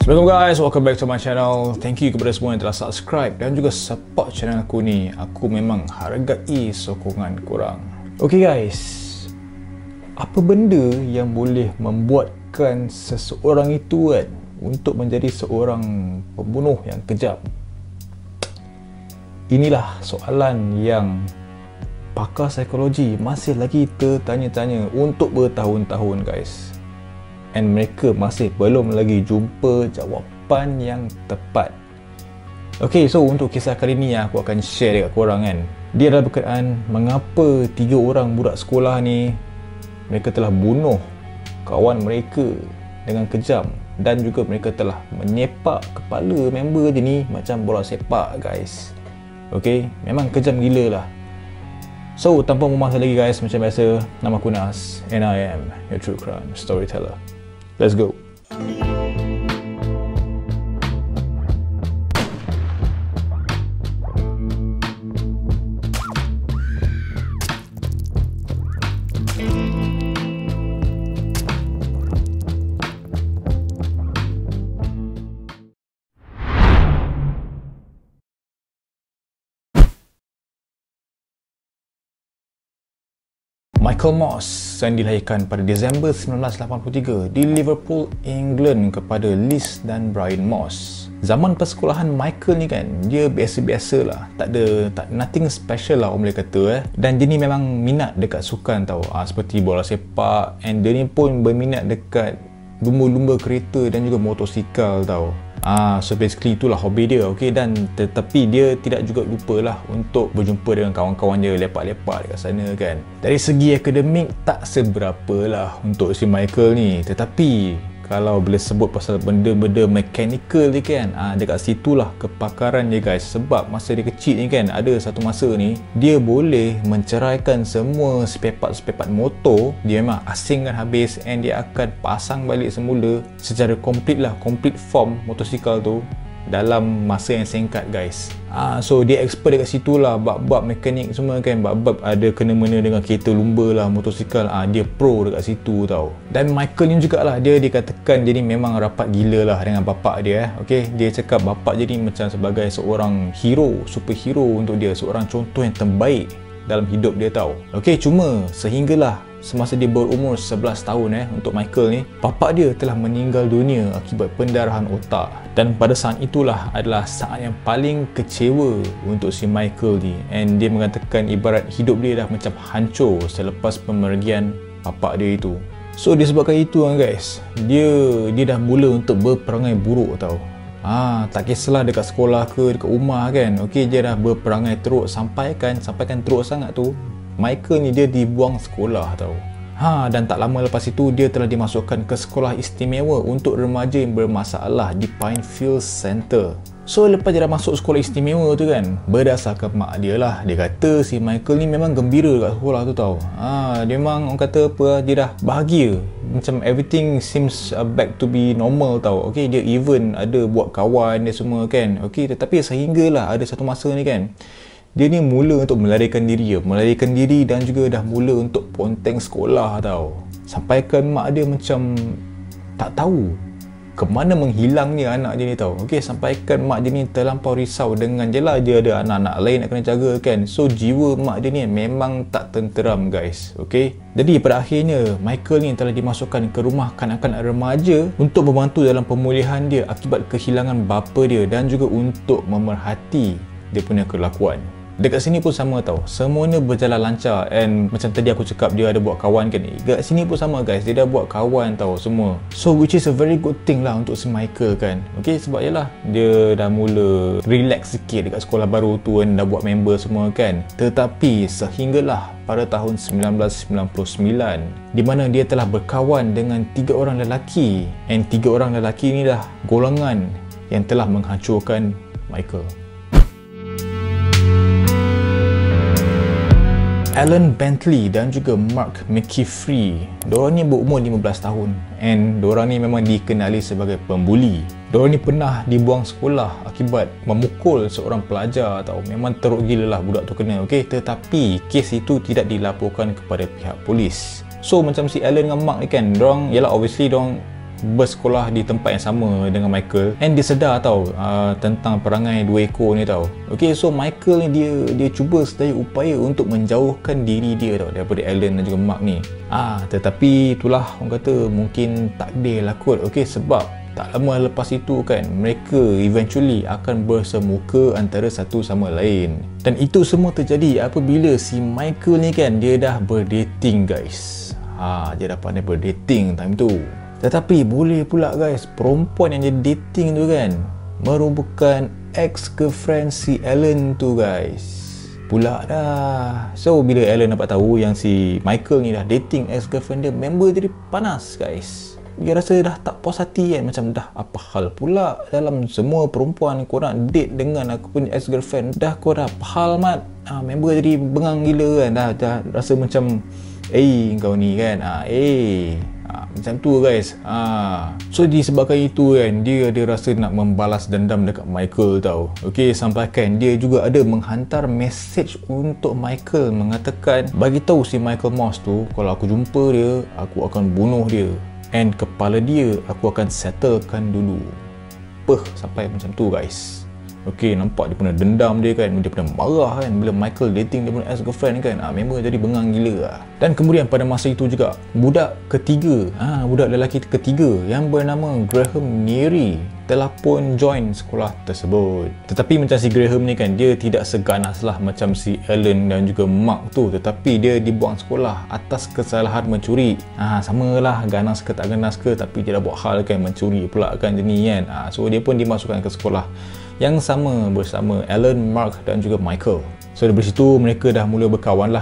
Assalamualaikum guys, welcome back to my channel. Thank you kepada semua yang telah subscribe dan juga support channel aku ni. Aku memang hargai sokongan korang. Okay guys, apa benda yang boleh membuatkan seseorang itu untuk menjadi seorang pembunuh yang kejam? Inilah soalan yang pakar psikologi masih lagi tertanya-tanya untuk bertahun-tahun guys. And mereka masih belum lagi jumpa jawapan yang tepat. Okay, so untuk kisah kali ni aku akan share dekat korang kan. Dia adalah berkenaan mengapa 3 orang budak sekolah ni mereka telah bunuh kawan mereka dengan kejam. Dan juga mereka telah menyepak kepala member je ni macam bola sepak guys. Okay, memang kejam gila lah. So tanpa memasa lagi guys, macam biasa, nama aku Nas and I am your true crime storyteller. Let's go. Michael Moss yang dilahirkan pada Disember 1983 di Liverpool, England kepada Liz dan Brian Moss. Zaman persekolahan Michael ni kan, dia biasa-biasa lah. Tak ada nothing special lah orang boleh kata Dan dia ni memang minat dekat sukan tau. Seperti bola sepak, and dia ni pun berminat dekat lumba-lumba kereta dan juga motosikal tau. So basically itulah hobi dia, okay? Dan tetapi dia tidak juga lupalah untuk berjumpa dengan kawan-kawan dia, lepak-lepak dekat sana kan. Dari segi akademik tak seberapa lah untuk si Michael ni, tetapi kalau boleh sebut pasal benda-benda mechanical ni kan, dekat situlah kepakaran dia guys. Sebab masa dia kecil ni kan, ada satu masa ni dia boleh menceraikan semua spare part motor. Dia memang asingkan habis, and dia akan pasang balik semula secara complete lah, complete form motosikal tu dalam masa yang singkat guys. So dia expert dekat situ lah, bab-bab mekanik semua kan, bab-bab ada kena-mena dengan kereta lumba lah, motosikal. Dia pro dekat situ tau. Dan Michael ni jugalah, dia dikatakan jadi memang rapat gila lah dengan bapak dia okay? Dia cakap bapak jadi macam sebagai seorang hero, superhero untuk dia, seorang contoh yang terbaik dalam hidup dia tau. Okay, cuma sehinggalah semasa dia berumur 11 tahun untuk Michael ni, bapak dia telah meninggal dunia akibat pendarahan otak. Dan pada saat itulah adalah saat yang paling kecewa untuk si Michael ni. And dia mengatakan ibarat hidup dia dah macam hancur selepas pemergian bapak dia itu. So disebabkan itu guys, dia dah mula untuk berperangai buruk tau. Tak kisahlah dekat sekolah ke dekat rumah kan, okay, dia dah berperangai teruk sampaikan teruk sangat tu Michael ni dia dibuang sekolah tau. Dan tak lama lepas itu dia telah dimasukkan ke sekolah istimewa untuk remaja yang bermasalah di Pinefield Center. So lepas dia dah masuk sekolah istimewa tu kan, berdasarkan mak dia lah, dia kata si Michael ni memang gembira kat sekolah tu tau. Dia memang orang kata apa, dia dah bahagia, macam everything seems back to be normal tau. Okay, dia even ada buat kawan dia semua kan. Okay, tetapi sehinggalah ada satu masa ni kan, dia ni mula untuk melarikan diri dan juga dah mula untuk ponteng sekolah tau. Sampaikan mak dia macam tak tahu ke mana menghilangnya anak dia ni tau. Okay, sampaikan mak dia ni terlampau risau dengan jelah dia ada anak-anak lain nak kena jaga kan. So jiwa mak dia ni memang tak tenteram guys. Okay, jadi pada akhirnya Michael ni telah dimasukkan ke rumah kanak-kanak remaja untuk membantu dalam pemulihan dia akibat kehilangan bapa dia dan juga untuk memerhati dia punya kelakuan. Dekat sini pun sama tau, semuanya berjalan lancar. And macam tadi aku cakap dia ada buat kawan kan, dekat sini pun sama guys, dia dah buat kawan tau semua. So which is a very good thing lah untuk si Michael kan. Okay, sebab yalah dia dah mula relax sikit dekat sekolah baru tu kan, dah buat member semua kan. Tetapi sehinggalah pada tahun 1999 di mana dia telah berkawan dengan 3 orang lelaki. And 3 orang lelaki ni dah golongan yang telah menghancurkan Michael. Alan Bentley dan juga Mark McKeefrey. Diorang ni berumur 15 tahun and diorang ni memang dikenali sebagai pembuli. Diorang ni pernah dibuang sekolah akibat memukul seorang pelajar tau. Memang teruk gila lah budak tu kena, okay? Tetapi kes itu tidak dilaporkan kepada pihak polis. So macam si Alan dengan Mark ni kan, diorang, yalah obviously diorang bersekolah di tempat yang sama dengan Michael, and dia sedar tau tentang perangai dua ekor ni tau. Okay, so Michael ni dia cuba sedaya upaya untuk menjauhkan diri dia tau daripada Alan dan juga Mark ni. Tetapi itulah orang kata mungkin takdir lah kot. Okay, sebab tak lama lepas itu kan, mereka eventually akan bersemuka antara satu sama lain. Dan itu semua terjadi apabila si Michael ni kan, dia dah berdating guys. Dia dah pandai berdating time tu. Tetapi boleh pula guys, perempuan yang dia dating tu kan merupakan ex-girlfriend si Alan tu guys. Pula dah. So bila Alan dapat tahu yang si Michael ni dah dating ex-girlfriend dia, member jadi panas guys. Dia rasa dah tak puas hati kan, macam dah apa hal pula dalam semua perempuan kau nak date dengan aku punya ex-girlfriend, dah kau dah apa hal mat. Member jadi bengang gila kan, dah rasa macam kau ni kan, macam tu guys. So disebabkan itu kan, dia ada rasa nak membalas dendam dekat Michael tau. Okay, sampai kan dia juga ada menghantar message untuk Michael, mengatakan bagi tahu si Michael Moss tu kalau aku jumpa dia, aku akan bunuh dia, and kepala dia aku akan settlekan dulu. Sampai macam tu guys. Okay, nampak dia pernah dendam dia kan, dia pernah marah kan bila Michael dating dia punya ex-girlfriend kan. Memang jadi bengang gila lah. Dan kemudian pada masa itu juga, budak ketiga, budak lelaki ketiga yang bernama Graham Neary telah pun join sekolah tersebut. Tetapi macam si Graham ni kan, dia tidak seganas lah macam si Alan dan juga Mark tu. Tetapi dia dibuang sekolah atas kesalahan mencuri. Samalah, ganas ke tak ganas ke, tapi dia dah buat hal kan, mencuri pula kan jenis kan. So dia pun dimasukkan ke sekolah yang sama bersama Alan, Mark dan juga Michael. So dari situ mereka dah mula berkawan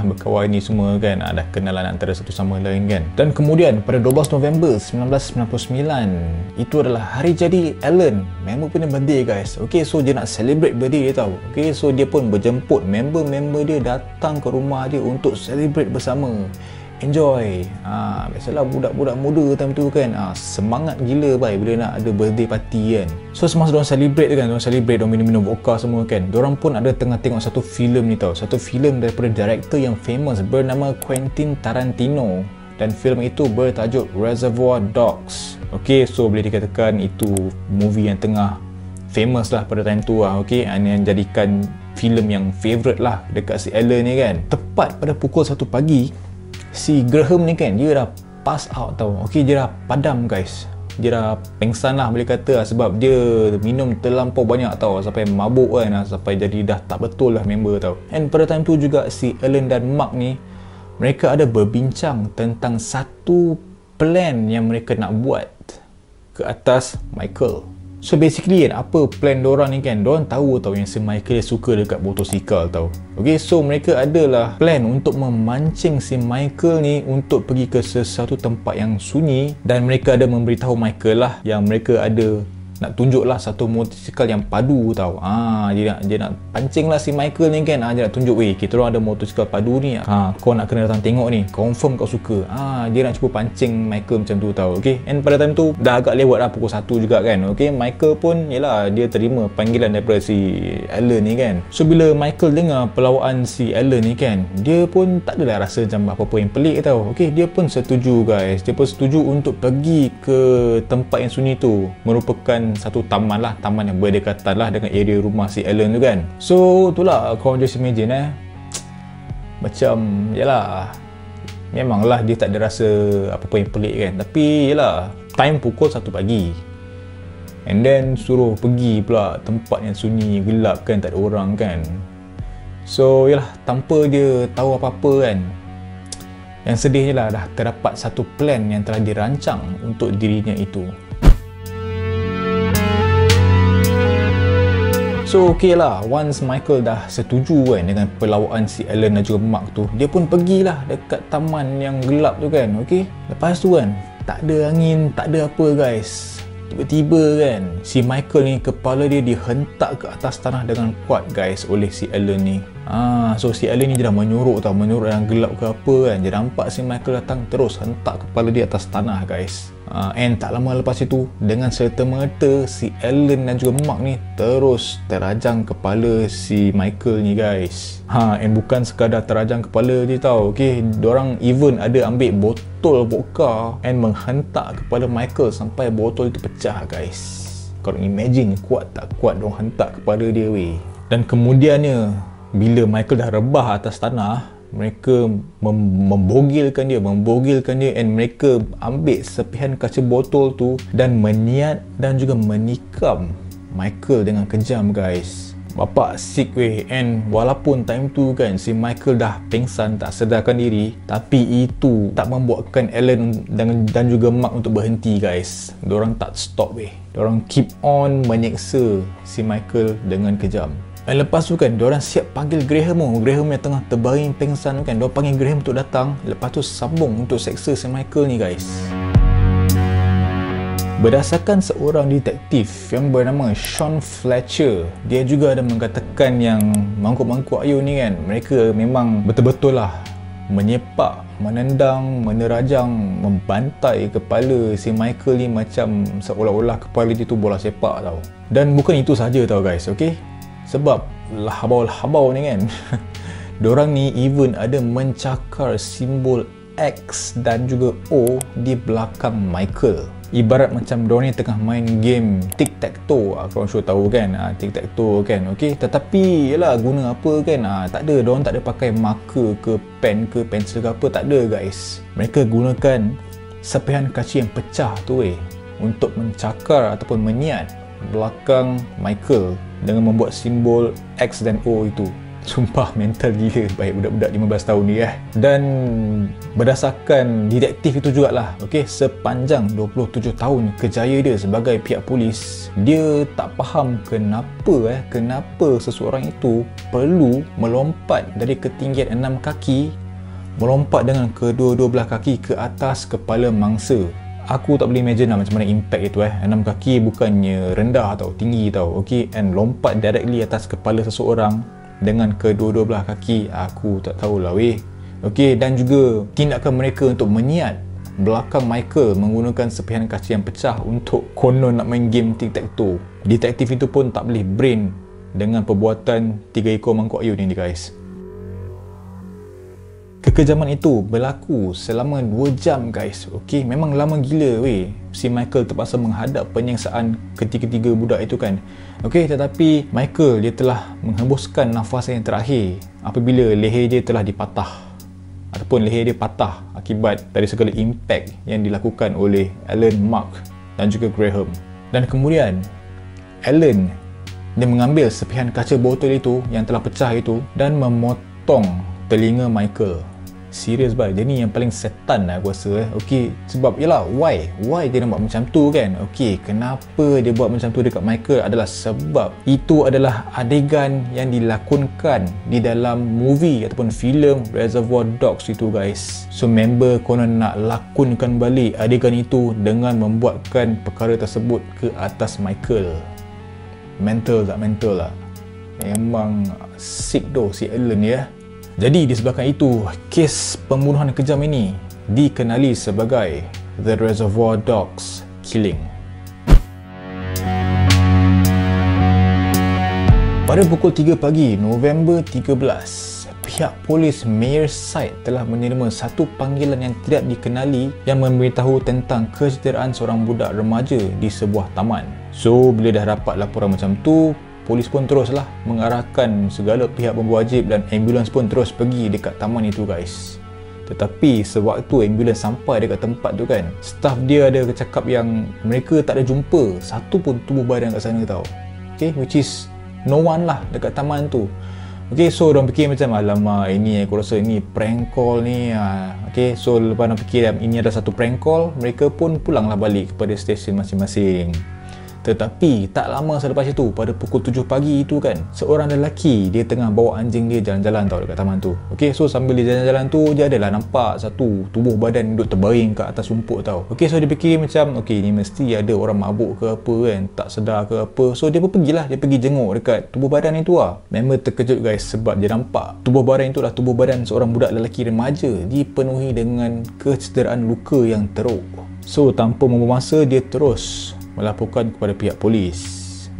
ni semua kan, dah kenalan antara satu sama lain kan. Dan kemudian pada 12 November 1999, itu adalah hari jadi Alan, member punya birthday guys. Okay, so dia nak celebrate birthday dia tau. Okay, so dia pun berjemput member-member dia datang ke rumah dia untuk celebrate bersama. Enjoy. Biasalah budak-budak muda time tu kan, semangat gila bai bila nak ada birthday party kan. So semasa diorang celebrate tu kan, diorang minum-minum vodka semua kan, diorang pun ada tengah tengok satu filem ni tau. Satu filem daripada director yang famous bernama Quentin Tarantino, dan filem itu bertajuk Reservoir Dogs. Okay, so boleh dikatakan itu movie yang tengah famous lah pada time tu lah. Okay, yang jadikan filem yang favourite lah dekat si Alan ni kan. Tepat pada pukul 1 pagi, si Graham ni kan, dia dah pass out tau. Okay, dia dah padam guys. Dia dah pengsan lah boleh kata lah, sebab dia minum terlampau banyak tau, sampai mabuk kan, sampai jadi dah tak betul lah member tau. And pada time tu juga si Alan dan Mark ni, mereka ada berbincang tentang satu plan yang mereka nak buat ke atas Michael. So basically kan, apa plan diorang ni kan, diorang tahu tau yang si Michael suka dekat motosikal tau. Okay, so mereka adalah plan untuk memancing si Michael ni untuk pergi ke sesuatu tempat yang sunyi, dan mereka ada memberitahu Michael lah yang mereka ada nak tunjuk lah satu motosikal yang padu tau. Dia nak pancing lah si Michael ni kan. Dia nak tunjuk, weh, kita orang ada motosikal padu ni, kau nak kena datang tengok ni, confirm kau suka. Dia nak cuba pancing Michael macam tu tau. Okay, and pada time tu dah agak lewat lah, pukul 1 juga kan. Okay, Michael pun yelah, dia terima panggilan daripada si Alan ni kan. So bila Michael dengar pelawaan si Alan ni kan, dia pun tak adalah rasa macam apa-apa yang pelik tau. Okay, dia pun setuju guys. Dia pun setuju untuk pergi ke tempat yang sunyi tu. Merupakan satu taman lah, taman yang berdekatan lah dengan area rumah si Alan tu kan. So itulah, korang just imagine macam yalah, memanglah dia tak ada rasa apa-apa yang pelik kan, tapi yalah, time pukul 1 pagi, and then suruh pergi pula tempat yang sunyi, gelap kan, tak ada orang kan. So yalah, tanpa dia tahu apa-apa kan. Yang sedihnya lah, dah terdapat satu plan yang telah dirancang untuk dirinya itu. So okay lah, once Michael dah setuju kan dengan pelawaan si Alan dan juga Mark tu, dia pun pergilah dekat taman yang gelap tu kan. Okay, lepas tu kan, tak ada angin, tak ada apa guys, tiba-tiba kan si Michael ni, kepala dia dihentak ke atas tanah dengan kuat guys oleh si Alan ni. So si Alan ni dia dah menyuruh yang gelap ke apa kan. Dia nampak si Michael datang, terus hentak kepala dia atas tanah guys. And tak lama lepas itu, dengan serta-merta si Alan dan juga Mark ni terus terajang kepala si Michael ni guys. And bukan sekadar terajang kepala je tau. Okay, diorang even ada ambil botol vodka and menghentak kepala Michael sampai botol itu pecah guys. Korang imagine kuat tak kuat diorang hentak kepala dia weh. Dan kemudiannya, bila Michael dah rebah atas tanah, mereka membogilkan dia and mereka ambil sepihan kaca botol tu dan meniat dan juga menikam Michael dengan kejam guys. Bapak sick weh. And walaupun time tu kan si Michael dah pingsan, tak sedarkan diri, tapi itu tak membuatkan Alan dan juga Mark untuk berhenti guys. Diorang tak stop weh. Diorang keep on menyeksa si Michael dengan kejam. Dan lepas tu kan, diorang siap panggil Graham yang tengah terbaring pingsan kan. Diorang panggil Graham untuk datang. Lepas tu sambung untuk seksa si Michael ni guys. Berdasarkan seorang detektif yang bernama Sean Fletcher, dia juga ada mengatakan yang mangkuk-mangkuk ayun ni kan, mereka memang betul-betul lah menyepak, menendang, menerajang, membantai kepala si Michael ni macam seolah-olah kepala dia tu bola sepak tau. Dan bukan itu saja tau guys, okay? Sebab lahabau-lahabau ni kan diorang ni even ada mencakar simbol X dan juga O di belakang Michael. Ibarat macam diorang ni tengah main game tic-tac-toe. Korang sure tahu kan, tic-tac-toe kan, okay? Tetapi yalah, guna apa kan, tak ada, diorang tak ada pakai marker ke pen ke pensel ke apa, tak ada guys. Mereka gunakan sepihan kaca yang pecah tu untuk mencakar ataupun meniat belakang Michael dengan membuat simbol X dan O itu. Sumpah mental gila baik budak-budak 15 tahun ni Dan berdasarkan detektif itu jugalah, okay, sepanjang 27 tahun kerjaya dia sebagai pihak polis, dia tak faham kenapa seseorang itu perlu melompat dari ketinggian 6 kaki, melompat dengan kedua-dua belah kaki ke atas kepala mangsa. Aku tak boleh imagine lah macam mana impact itu 6 kaki bukannya rendah tau, tinggi tau, okay? And lompat directly atas kepala seseorang dengan kedua-dua belah kaki, aku tak tahulah weh. Okay, dan juga tindakan mereka untuk meniat belakang Michael menggunakan sepihan kaca yang pecah untuk konon nak main game tic-tac-toe. Detektif itu pun tak boleh brain dengan perbuatan 3 ekor mangkuk ayun ini guys. Kekejaman itu berlaku selama 2 jam guys. Okay, memang lama gila weh. Si Michael terpaksa menghadap penyiksaan ketiga-tiga budak itu kan. Okay, tetapi Michael dia telah menghembuskan nafas yang terakhir apabila leher dia telah dipatah ataupun leher dia patah akibat dari segala impact yang dilakukan oleh Alan, Mark dan juga Graham. Dan kemudian Alan dia mengambil sepihan kaca botol itu yang telah pecah itu dan memotong telinga Michael. Serius bhai, dia ni yang paling setan lah aku rasa Okay, sebab yalah, why dia nak buat macam tu kan. Okay, kenapa dia buat macam tu dekat Michael adalah sebab itu adalah adegan yang dilakonkan di dalam movie ataupun filem Reservoir Dogs itu guys. So member konon nak lakonkan balik adegan itu dengan membuatkan perkara tersebut ke atas Michael. Mental lah. Memang sick doh si Alan ya. Jadi disebabkan itu, kes pembunuhan kejam ini dikenali sebagai The Reservoir Dogs Killing. Pada pukul 3 pagi November 13, pihak polis Meyerside telah menerima satu panggilan yang tidak dikenali yang memberitahu tentang kecederaan seorang budak remaja di sebuah taman. So bila dah dapat laporan macam tu, polis pun teruslah mengarahkan segala pihak berwajib dan ambulans pun terus pergi dekat taman itu guys. Tetapi sewaktu ambulans sampai dekat tempat tu kan, staff dia ada cakap yang mereka tak ada jumpa satu pun tubuh badan kat sana tau. Okay, which is no one lah dekat taman tu. Okay, so diorang fikir macam alamak ini aku rasa ini prank call ni. Okay, so lepas diorang fikir ini ada satu prank call, mereka pun pulanglah balik kepada stesen masing-masing. Tetapi tak lama selepas itu, pada pukul 7 pagi itu kan, seorang lelaki dia tengah bawa anjing dia jalan-jalan tau dekat taman tu. Okey, so sambil dia jalan-jalan tu, dia adalah nampak satu tubuh badan duduk terbaring kat atas rumput tau. Okey, so dia fikir macam, okey ni mesti ada orang mabuk ke apa kan, tak sedar ke apa. So dia pun pergilah, dia pergi jenguk dekat tubuh badan itu lah. Member terkejut guys, sebab dia nampak tubuh badan itu adalah tubuh badan seorang budak lelaki remaja, dipenuhi dengan kecederaan luka yang teruk. So tanpa membuang masa, dia terus melaporkan kepada pihak polis.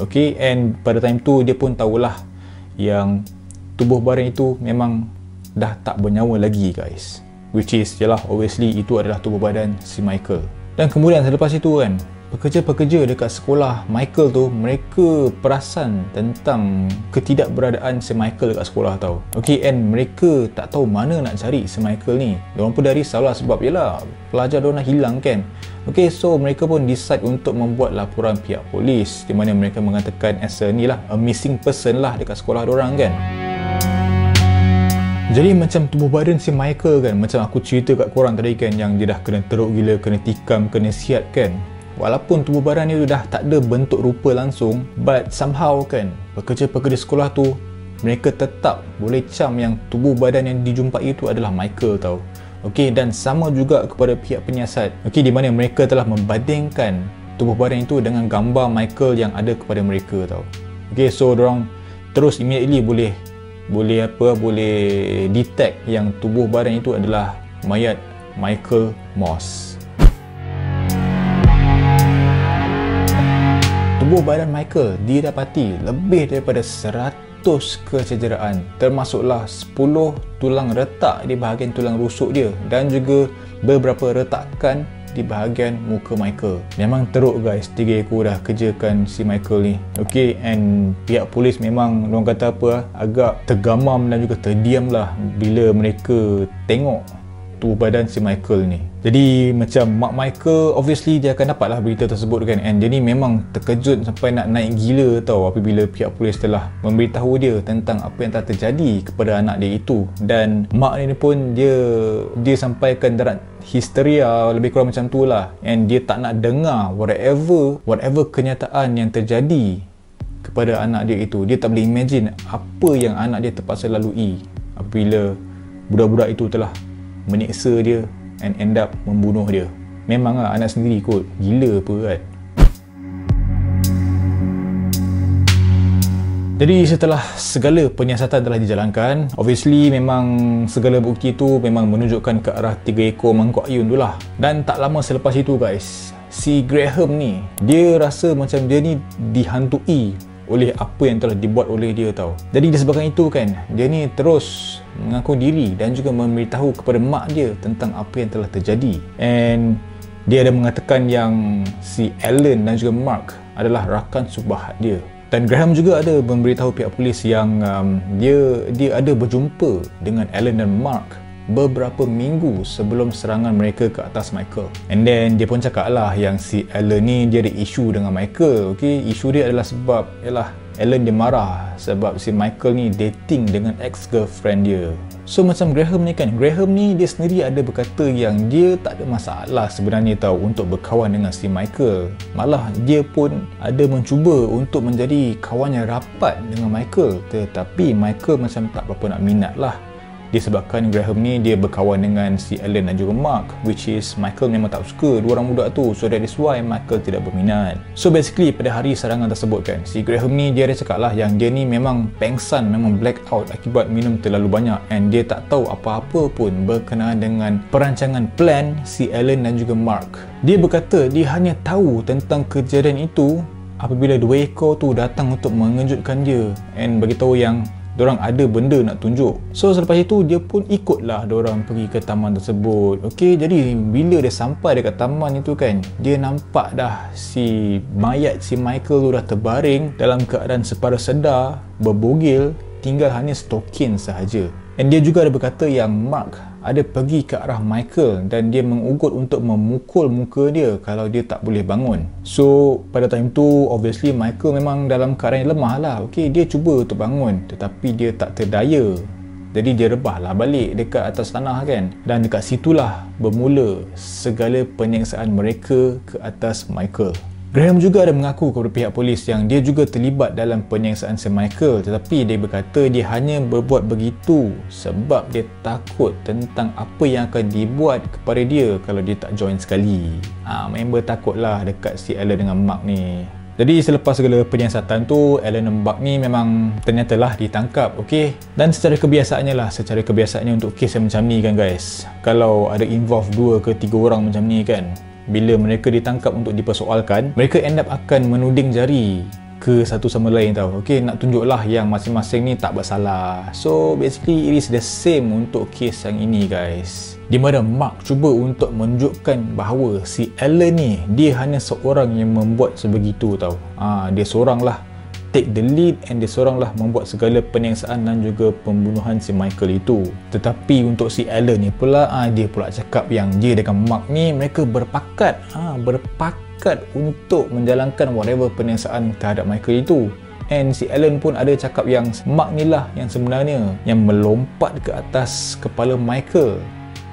Okay, and pada time tu dia pun tahulah yang tubuh badan itu memang dah tak bernyawa lagi guys, which is jelah obviously itu adalah tubuh badan si Michael. Dan kemudian selepas itu kan, pekerja-pekerja dekat sekolah Michael tu, mereka perasan tentang ketidakberadaan si Michael dekat sekolah tau. Okay, and mereka tak tahu mana nak cari si Michael ni. Diorang pun dah risau lah, sebab yelah pelajar diorang dah hilang kan. Okay, so mereka pun decide untuk membuat laporan pihak polis, di mana mereka mengatakan as a ni lah, a missing person lah dekat sekolah diorang kan. Jadi macam tubuh badan si Michael kan, macam aku cerita kat korang tadi kan, yang dia dah kena teruk gila, kena tikam, kena siat kan. Walaupun tubuh badan itu dah tak ada bentuk rupa langsung, but somehow kan, pekerja-pekerja sekolah tu, mereka tetap boleh cam yang tubuh badan yang dijumpai itu adalah Michael tau. Okey, dan sama juga kepada pihak penyiasat. Okey, di mana mereka telah membandingkan tubuh badan itu dengan gambar Michael yang ada kepada mereka tau. Okey, so dorang terus immediately boleh detect yang tubuh badan itu adalah mayat Michael Moss. Tubuh badan Michael didapati lebih daripada 100 kecederaan, termasuklah 10 tulang retak di bahagian tulang rusuk dia dan juga beberapa retakan di bahagian muka Michael. Memang teruk guys, 3 ekor dah kerjakan si Michael ni. Okay, and pihak polis memang orang kata apa, agak tergamam dan juga terdiam lah bila mereka tengok tubuh badan si Michael ni. Jadi macam mak Michael obviously dia akan dapatlah berita tersebut kan, and dia ni memang terkejut sampai nak naik gila tau apabila pihak polis telah memberitahu dia tentang apa yang telah terjadi kepada anak dia itu. Dan mak ni pun dia sampaikan darat histeria, lebih kurang macam tu lah, and dia tak nak dengar whatever kenyataan yang terjadi kepada anak dia itu. Dia tak boleh imagine apa yang anak dia terpaksa lalui apabila budak-budak itu telah menyeksa dia and end up membunuh dia. Memanglah anak sendiri kot, gila apa kan. Jadi setelah segala penyiasatan telah dijalankan, obviously memang segala bukti itu memang menunjukkan ke arah 3 ekor mangkuk ayun tu lah. Dan tak lama selepas itu guys, si Graham ni, dia rasa macam dia ni dihantui oleh apa yang telah dibuat oleh dia tau. Jadi disebabkan itu kan, dia ni terus mengaku diri dan juga memberitahu kepada mak dia tentang apa yang telah terjadi. And dia ada mengatakan yang si Alan dan juga Mark adalah rakan subahat dia. Dan Graham juga ada memberitahu pihak polis yang dia ada berjumpa dengan Alan dan Mark beberapa minggu sebelum serangan mereka ke atas Michael. And then dia pun cakap lah yang si Alan ni dia ada isu dengan Michael. Okay, isu dia adalah sebab Alan dia marah sebab si Michael ni dating dengan ex-girlfriend dia. So macam Graham ni dia sendiri ada berkata yang dia tak ada masalah sebenarnya tau untuk berkawan dengan si Michael. Malah dia pun ada mencuba untuk menjadi kawan yang rapat dengan Michael, tetapi Michael macam tak berapa nak minat lah, disebabkan Graham ni dia berkawan dengan si Alan dan juga Mark, which is Michael memang tak suka dua orang budak tu. So that is why Michael tidak berminat. So basically pada hari serangan tersebut kan, si Graham ni dia ada cakap lah yang dia ni memang pengsan, memang black out akibat minum terlalu banyak, and dia tak tahu apa-apa pun berkenaan dengan perancangan plan si Alan dan juga Mark. Dia berkata dia hanya tahu tentang kejadian itu apabila 2 ekor tu datang untuk mengejutkan dia and beritahu yang diorang ada benda nak tunjuk. So selepas itu dia pun ikutlah diorang pergi ke taman tersebut. Okey, jadi bila dia sampai dekat taman itu kan, dia nampak dah si mayat si Michael tu dah terbaring dalam keadaan separa sedar, berbogel, tinggal hanya stokin sahaja. Dan dia juga ada berkata yang Mark ada pergi ke arah Michael dan dia mengugut untuk memukul muka dia kalau dia tak boleh bangun. So pada time tu obviously Michael memang dalam keadaan yang lemah lah. Okay, dia cuba untuk bangun tetapi dia tak terdaya. Jadi dia rebahlah balik dekat atas tanah kan. Dan dekat situlah bermula segala penyiksaan mereka ke atas Michael. Graham juga ada mengaku kepada pihak polis yang dia juga terlibat dalam penyiksaan Sir Michael, tetapi dia berkata dia hanya berbuat begitu sebab dia takut tentang apa yang akan dibuat kepada dia kalau dia tak join sekali. Member takutlah dekat si Alan dengan Mark ni. Jadi selepas segala penyiasatan tu, Alan dan Mark ni memang ternyata lah ditangkap, okey? Dan secara kebiasaannya untuk kes yang macam ni kan guys, kalau ada involve 2 ke 3 orang macam ni kan, bila mereka ditangkap untuk dipersoalkan, mereka end up akan menuding jari ke satu sama lain tau. Okey, nak tunjuklah yang masing-masing ni tak bersalah. So basically it is the same untuk kes yang ini guys, di mana Mark cuba untuk menunjukkan bahawa si Alan ni dia hanya seorang yang membuat sebegitu tau. Dia seorang lah take the lead and dia seorang lah membuat segala penyiksaan dan juga pembunuhan si Michael itu. Tetapi untuk si Alan ni pula, dia pula cakap yang dia dengan Mark ni mereka berpakat untuk menjalankan whatever penyiksaan terhadap Michael itu. And si Alan pun ada cakap yang Mark ni lah yang sebenarnya yang melompat ke atas kepala Michael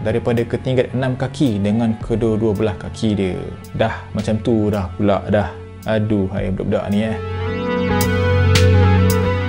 daripada ketinggian 6 kaki dengan kedua-dua belah kaki dia. Dah macam tu dah pula dah. Aduh, hai budak-budak ni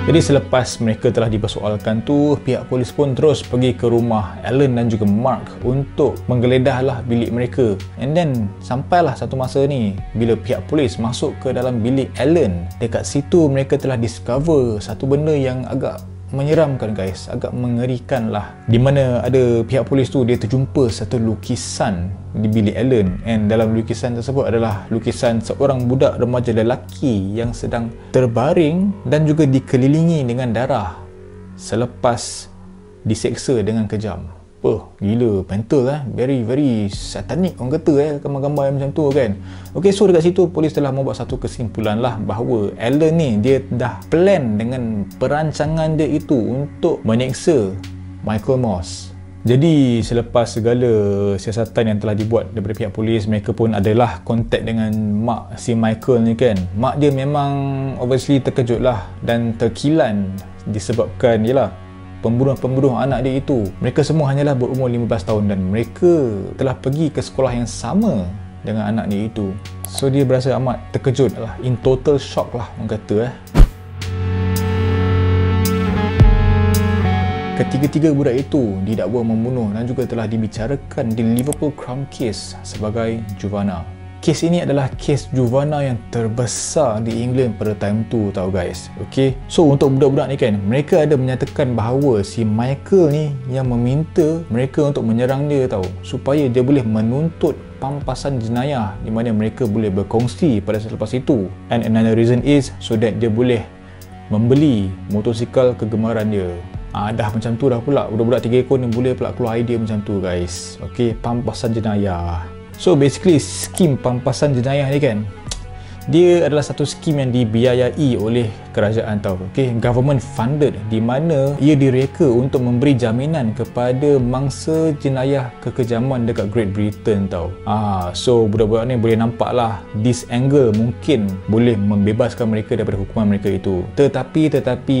Jadi selepas mereka telah dipersoalkan tu, pihak polis pun terus pergi ke rumah Alan dan juga Mark untuk menggeledah bilik mereka. And then sampailah satu masa ni, bila pihak polis masuk ke dalam bilik Alan, dekat situ mereka telah discover satu benda yang agak menyeramkan guys, agak mengerikan lah. Di mana ada pihak polis tu, dia terjumpa satu lukisan di bilik Alan, and dalam lukisan tersebut adalah lukisan seorang budak remaja lelaki yang sedang terbaring dan juga dikelilingi dengan darah selepas diseksa dengan kejam. Gila, mental very satanic orang kata gambar-gambar yang macam tu kan. Ok, so dekat situ polis telah membuat satu kesimpulan lah bahawa Alan ni dia dah plan dengan perancangan dia itu untuk menyeksa Michael Moss. Jadi selepas segala siasatan yang telah dibuat daripada pihak polis, mereka pun adalah kontak dengan mak si Michael ni kan. Mak dia memang obviously terkejut lah dan terkilan disebabkan pembunuh anak dia itu. Mereka semua hanyalah berumur 15 tahun dan mereka telah pergi ke sekolah yang sama dengan anak dia itu. So dia berasa amat terkejut lah, in total shock lah orang kata Ketiga-tiga budak itu didakwa membunuh dan juga telah dibicarakan di Liverpool Crown Case sebagai Juvana. Kes ini adalah kes Juvana yang terbesar di England pada time tu tau guys. Okay, so untuk budak-budak ni kan, mereka ada menyatakan bahawa si Michael ni yang meminta mereka untuk menyerang dia tau, supaya dia boleh menuntut pampasan jenayah di mana mereka boleh berkongsi pada selepas itu. And another reason is so that dia boleh membeli motosikal kegemaran dia. Dah macam tu dah pula, budak-budak 3 ekor ni boleh pula keluar idea macam tu guys. Okay, pampasan jenayah. So basically skim pampasan jenayah ni kan, dia adalah satu skim yang dibiayai oleh kerajaan tau. Okay, government funded, di mana ia direka untuk memberi jaminan kepada mangsa jenayah kekejaman dekat Great Britain tau. So budak-budak ni boleh nampak lah this angle mungkin boleh membebaskan mereka daripada hukuman mereka itu. Tetapi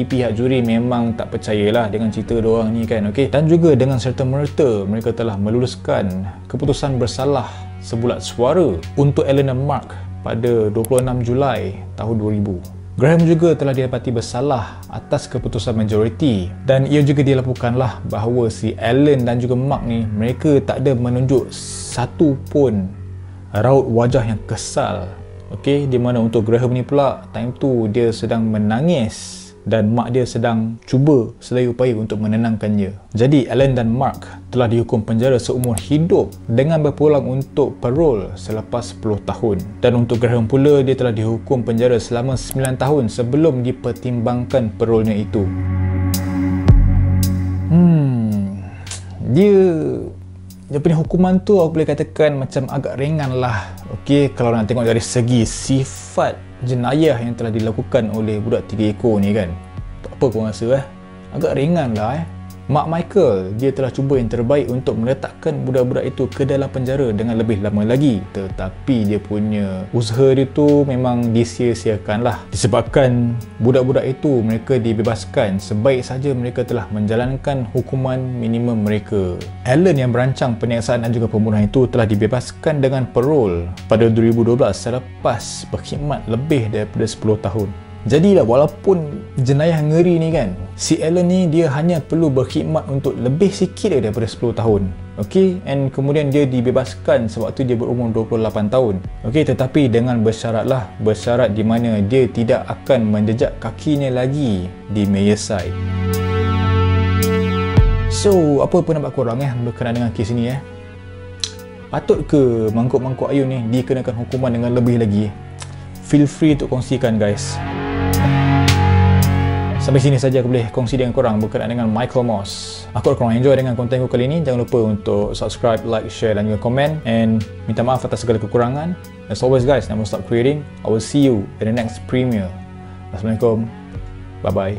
pihak juri memang tak percayalah dengan cerita diorang ni kan. Okay, dan juga dengan serta-merta mereka telah meluluskan keputusan bersalah sebulat suara untuk Alan dan Mark pada 26 Julai tahun 2000. Graham juga telah didapati bersalah atas keputusan majoriti, dan ia juga dilaporkanlah bahawa si Alan dan juga Mark ni mereka tak ada menunjuk satu pun raut wajah yang kesal. Okey, di mana untuk Graham ni pula time tu dia sedang menangis dan mak dia sedang cuba sedaya upaya untuk menenangkannya. Jadi Alan dan Mark telah dihukum penjara seumur hidup dengan berpulang untuk parol selepas 10 tahun. Dan untuk Graham pula, dia telah dihukum penjara selama 9 tahun sebelum dipertimbangkan parolnya itu. Dia punya hukuman tu aku boleh katakan macam agak ringan lah. Okey, kalau nak tengok dari segi sifat jenayah yang telah dilakukan oleh budak 3 ekor ni kan, tak apa korang rasa agak ringan lah Mak Michael, dia telah cuba yang terbaik untuk meletakkan budak-budak itu ke dalam penjara dengan lebih lama lagi, tetapi dia punya usaha dia tu memang disia-siakan lah, disebabkan budak-budak itu mereka dibebaskan sebaik saja mereka telah menjalankan hukuman minimum mereka. Alan yang berancang penyiasatan dan juga pembunuhan itu telah dibebaskan dengan parol pada 2012 selepas berkhidmat lebih daripada 10 tahun. Jadilah walaupun jenayah ngeri ni kan, si Alan ni dia hanya perlu berkhidmat untuk lebih sikit daripada 10 tahun. Okey, and kemudian dia dibebaskan sewaktu dia berumur 28 tahun. Okey, tetapi dengan bersyarat di mana dia tidak akan menjejak kakinya lagi di Merseyside. So, apa pendapat korang berkenaan dengan kes ni Patut ke mangkuk-mangkuk ayun ni dikenakan hukuman dengan lebih lagi? Feel free untuk kongsikan guys. Sampai sini saja aku boleh kongsi dengan korang berkenaan dengan Michael Moss. Aku harap korang enjoy dengan konten aku kali ini. Jangan lupa untuk subscribe, like, share dan juga komen. And minta maaf atas segala kekurangan. As always guys, never stop creating. I will see you in the next premiere. Assalamualaikum. Bye bye.